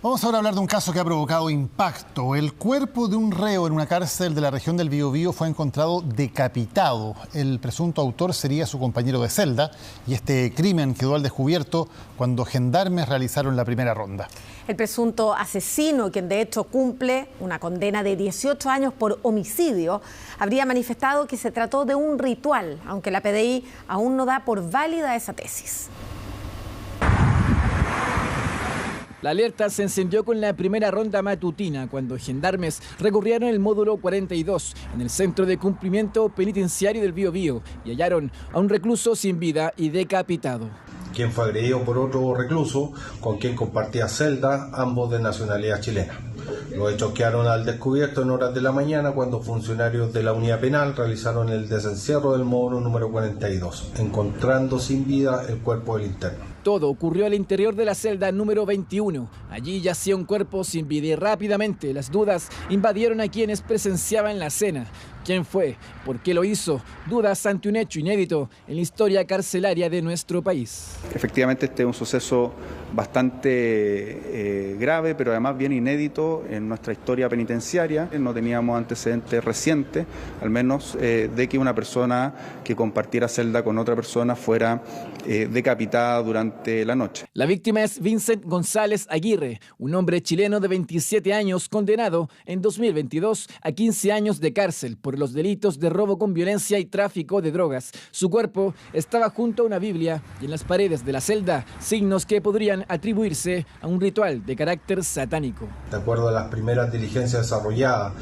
Vamos ahora a hablar de un caso que ha provocado impacto. El cuerpo de un reo en una cárcel de la región del Biobío fue encontrado decapitado. El presunto autor sería su compañero de celda y este crimen quedó al descubierto cuando gendarmes realizaron la primera ronda. El presunto asesino, quien de hecho cumple una condena de 18 años por homicidio, habría manifestado que se trató de un ritual, aunque la PDI aún no da por válida esa tesis. La alerta se encendió con la primera ronda matutina cuando gendarmes recorrieron el módulo 42 en el centro de cumplimiento penitenciario del Biobío y hallaron a un recluso sin vida y decapitado. Quien fue agredido por otro recluso con quien compartía celda, ambos de nacionalidad chilena. Los hechos quedaron al descubierto en horas de la mañana cuando funcionarios de la unidad penal realizaron el desencierro del módulo número 42, encontrando sin vida el cuerpo del interno. Todo ocurrió al interior de la celda número 21. Allí yacía un cuerpo sin vida y rápidamente las dudas invadieron a quienes presenciaban la escena. ¿Quién fue? ¿Por qué lo hizo? Dudas ante un hecho inédito en la historia carcelaria de nuestro país. Efectivamente, este es un suceso bastante grave, pero además bien inédito en nuestra historia penitenciaria. No teníamos antecedentes recientes, al menos de que una persona que compartiera celda con otra persona fuera decapitada durante la noche. La víctima es Vincent González Aguirre, un hombre chileno de 27 años condenado en 2022 a 15 años de cárcel por los delitos de robo con violencia y tráfico de drogas. Su cuerpo estaba junto a una Biblia y en las paredes de la celda signos que podrían atribuirse a un ritual de carácter satánico. De acuerdo a las primeras diligencias desarrolladas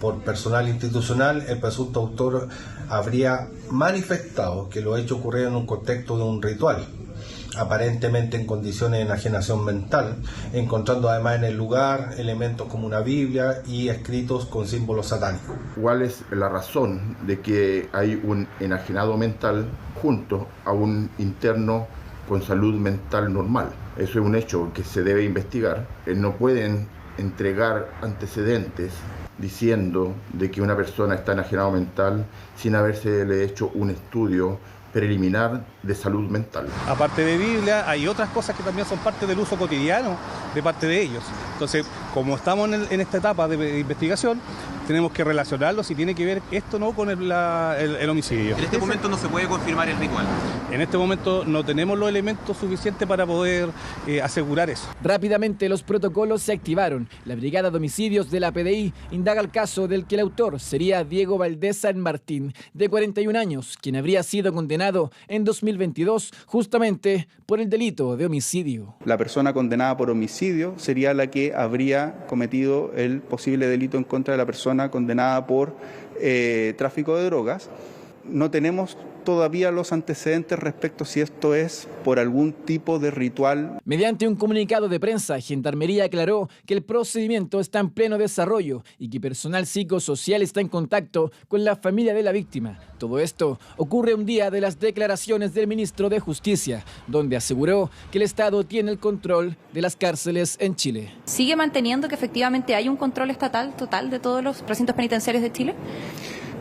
por personal institucional, el presunto autor habría manifestado que los hechos ocurrieron en un contexto de un ritual, aparentemente en condiciones de enajenación mental, encontrando además en el lugar elementos como una Biblia y escritos con símbolos satánicos. ¿Cuál es la razón de que hay un enajenado mental junto a un interno con salud mental normal? Eso es un hecho que se debe investigar. No pueden entregar antecedentes diciendo de que una persona está enajenado mental sin habérsele hecho un estudio preliminar de salud mental. Aparte de Biblia, hay otras cosas que también son parte del uso cotidiano de parte de ellos. Entonces, como estamos en esta etapa de investigación, tenemos que relacionarlo si tiene que ver esto no con el homicidio. En este momento no se puede confirmar el ritual. En este momento no tenemos los elementos suficientes para poder asegurar eso. Rápidamente los protocolos se activaron. La Brigada de Homicidios de la PDI indaga el caso del que el autor sería Diego Valdés San Martín, de 41 años, quien habría sido condenado en 2022 justamente por el delito de homicidio. La persona condenada por homicidio sería la que habría cometido el posible delito en contra de la persona condenada por tráfico de drogas. No tenemos todavía los antecedentes respecto a si esto es por algún tipo de ritual. Mediante un comunicado de prensa, Gendarmería aclaró que el procedimiento está en pleno desarrollo y que personal psicosocial está en contacto con la familia de la víctima. Todo esto ocurre un día de las declaraciones del ministro de Justicia, donde aseguró que el Estado tiene el control de las cárceles en Chile. ¿Sigue manteniendo que efectivamente hay un control estatal total de todos los recintos penitenciarios de Chile?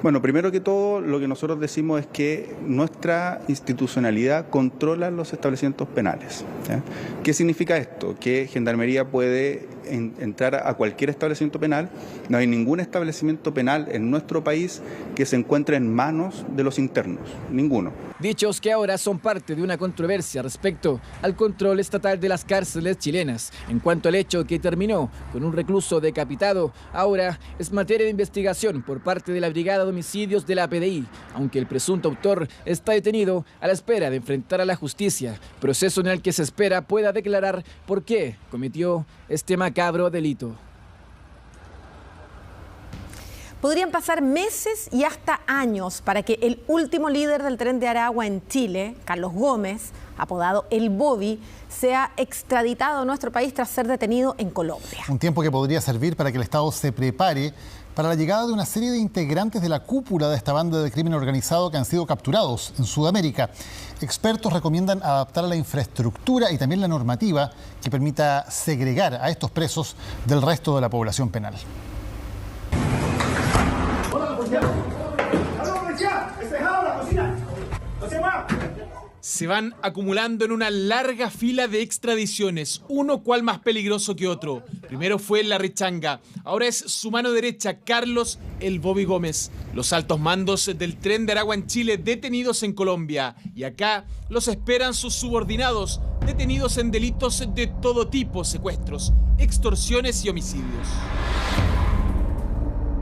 Bueno, primero que todo, lo que nosotros decimos es que nuestra institucionalidad controla los establecimientos penales, ¿ya? ¿Qué significa esto? Que Gendarmería puede entrar a cualquier establecimiento penal. No hay ningún establecimiento penal en nuestro país que se encuentre en manos de los internos, ninguno. Dichos que ahora son parte de una controversia respecto al control estatal de las cárceles chilenas. En cuanto al hecho que terminó con un recluso decapitado, ahora es materia de investigación por parte de la Brigada de Homicidios de la PDI, aunque el presunto autor está detenido a la espera de enfrentar a la justicia, proceso en el que se espera pueda declarar por qué cometió este macabro delito. Podrían pasar meses y hasta años para que el último líder del Tren de Aragua en Chile, Carlos Gómez, apodado El Bobby, sea extraditado a nuestro país tras ser detenido en Colombia. Un tiempo que podría servir para que el Estado se prepare para la llegada de una serie de integrantes de la cúpula de esta banda de crimen organizado que han sido capturados en Sudamérica. Expertos recomiendan adaptar la infraestructura y también la normativa que permita segregar a estos presos del resto de la población penal. Se van acumulando en una larga fila de extradiciones, uno cual más peligroso que otro. Primero fue Larry Changa, ahora es su mano derecha, Carlos el Bobby Gómez. Los altos mandos del Tren de Aragua en Chile detenidos en Colombia. Y acá los esperan sus subordinados, detenidos en delitos de todo tipo, secuestros, extorsiones y homicidios.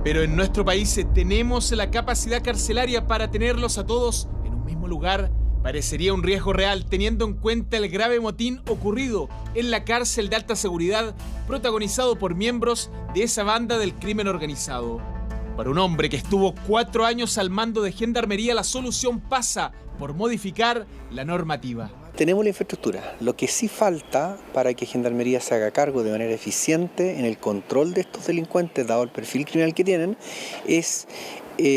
Pero en nuestro país tenemos la capacidad carcelaria para tenerlos a todos en un mismo lugar. Parecería un riesgo real teniendo en cuenta el grave motín ocurrido en la cárcel de alta seguridad protagonizado por miembros de esa banda del crimen organizado. Para un hombre que estuvo 4 años al mando de Gendarmería, la solución pasa por modificar la normativa. Tenemos la infraestructura. Lo que sí falta para que Gendarmería se haga cargo de manera eficiente en el control de estos delincuentes, dado el perfil criminal que tienen, es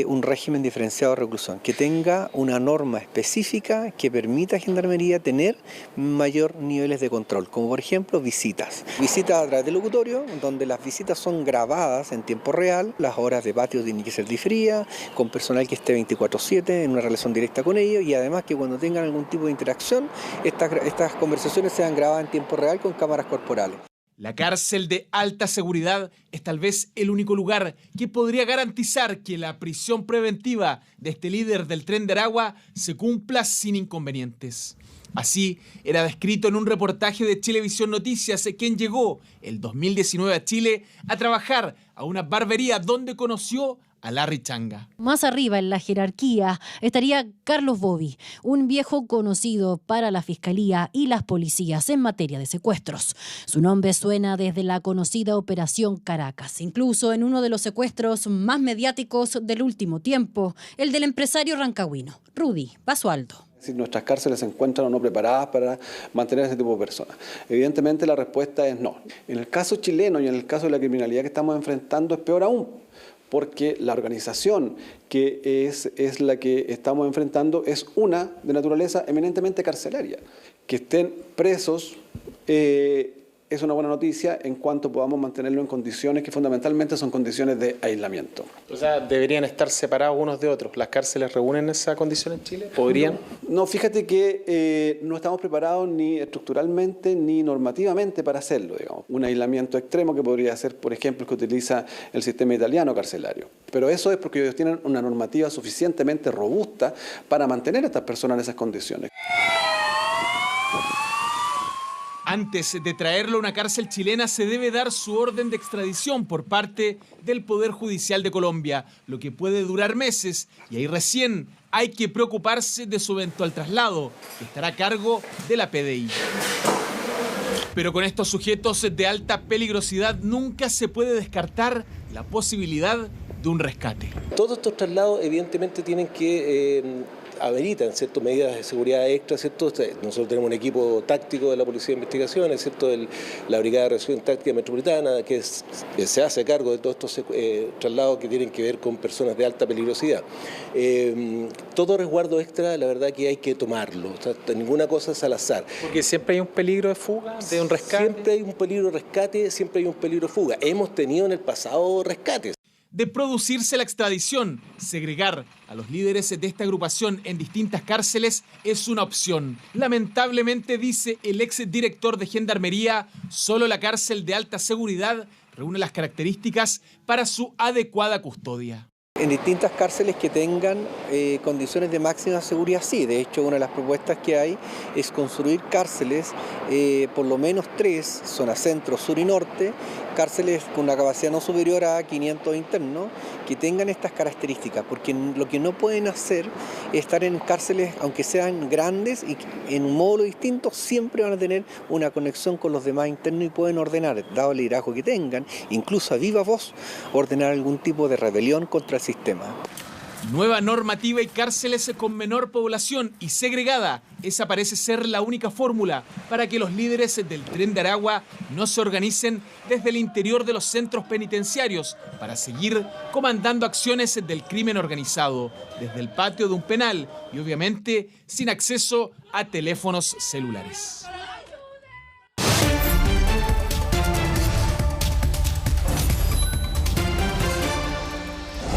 un régimen diferenciado de reclusión, que tenga una norma específica que permita a Gendarmería tener mayor niveles de control, como por ejemplo visitas. Visitas a través del locutorio, donde las visitas son grabadas en tiempo real, las horas de patio tienen que ser diferidas, con personal que esté 24/7 en una relación directa con ellos, y además que cuando tengan algún tipo de interacción, estas conversaciones sean grabadas en tiempo real con cámaras corporales. La cárcel de alta seguridad es tal vez el único lugar que podría garantizar que la prisión preventiva de este líder del Tren de Aragua se cumpla sin inconvenientes. Así era descrito en un reportaje de Chilevisión Noticias, quien llegó el 2019 a Chile a trabajar a una barbería donde conoció a Larry Changa. Más arriba en la jerarquía estaría Carlos Bobby, un viejo conocido para la Fiscalía y las policías en materia de secuestros. Su nombre suena desde la conocida Operación Caracas, incluso en uno de los secuestros más mediáticos del último tiempo, el del empresario rancagüino, Rudy Basualdo. Si nuestras cárceles se encuentran o no preparadas para mantener a ese tipo de personas. Evidentemente la respuesta es no. En el caso chileno y en el caso de la criminalidad que estamos enfrentando es peor aún, porque la organización que es la que estamos enfrentando es una de naturaleza eminentemente carcelaria. Que estén presos es una buena noticia en cuanto podamos mantenerlo en condiciones que fundamentalmente son condiciones de aislamiento. O sea, ¿deberían estar separados unos de otros? ¿Las cárceles reúnen esa condición en Chile? ¿Podrían? No, fíjate que no estamos preparados ni estructuralmente ni normativamente para hacerlo, digamos. Un aislamiento extremo que podría ser, por ejemplo, el que utiliza el sistema italiano carcelario. Pero eso es porque ellos tienen una normativa suficientemente robusta para mantener a estas personas en esas condiciones. Antes de traerlo a una cárcel chilena se debe dar su orden de extradición por parte del Poder Judicial de Colombia, lo que puede durar meses, y ahí recién hay que preocuparse de su eventual traslado, que estará a cargo de la PDI. Pero con estos sujetos de alta peligrosidad nunca se puede descartar la posibilidad de un rescate. Todos estos traslados evidentemente tienen que ameritan, ¿cierto?, medidas de seguridad extra, ¿cierto? Nosotros tenemos un equipo táctico de la Policía de Investigaciones, ¿cierto?, la Brigada de Reacción Táctica Metropolitana, que se hace cargo de todos estos traslados que tienen que ver con personas de alta peligrosidad. Todo resguardo extra, la verdad que hay que tomarlo, o sea, ninguna cosa es al azar. Porque siempre hay un peligro de fuga, de un rescate. Siempre hay un peligro de rescate, siempre hay un peligro de fuga. Hemos tenido en el pasado rescates. De producirse la extradición, segregar a los líderes de esta agrupación en distintas cárceles es una opción. Lamentablemente, dice el exdirector de Gendarmería, solo la cárcel de alta seguridad reúne las características para su adecuada custodia. En distintas cárceles que tengan condiciones de máxima seguridad, sí. De hecho, una de las propuestas que hay es construir cárceles, por lo menos 3, zona centro, sur y norte, cárceles con una capacidad no superior a 500 internos, que tengan estas características, porque lo que no pueden hacer es estar en cárceles, aunque sean grandes y en un módulo distinto, siempre van a tener una conexión con los demás internos y pueden ordenar, dado el liderazgo que tengan, incluso a viva voz, ordenar algún tipo de rebelión contra el sistema. Nueva normativa y cárceles con menor población y segregada. Esa parece ser la única fórmula para que los líderes del Tren de Aragua no se organicen desde el interior de los centros penitenciarios para seguir comandando acciones del crimen organizado desde el patio de un penal y obviamente sin acceso a teléfonos celulares.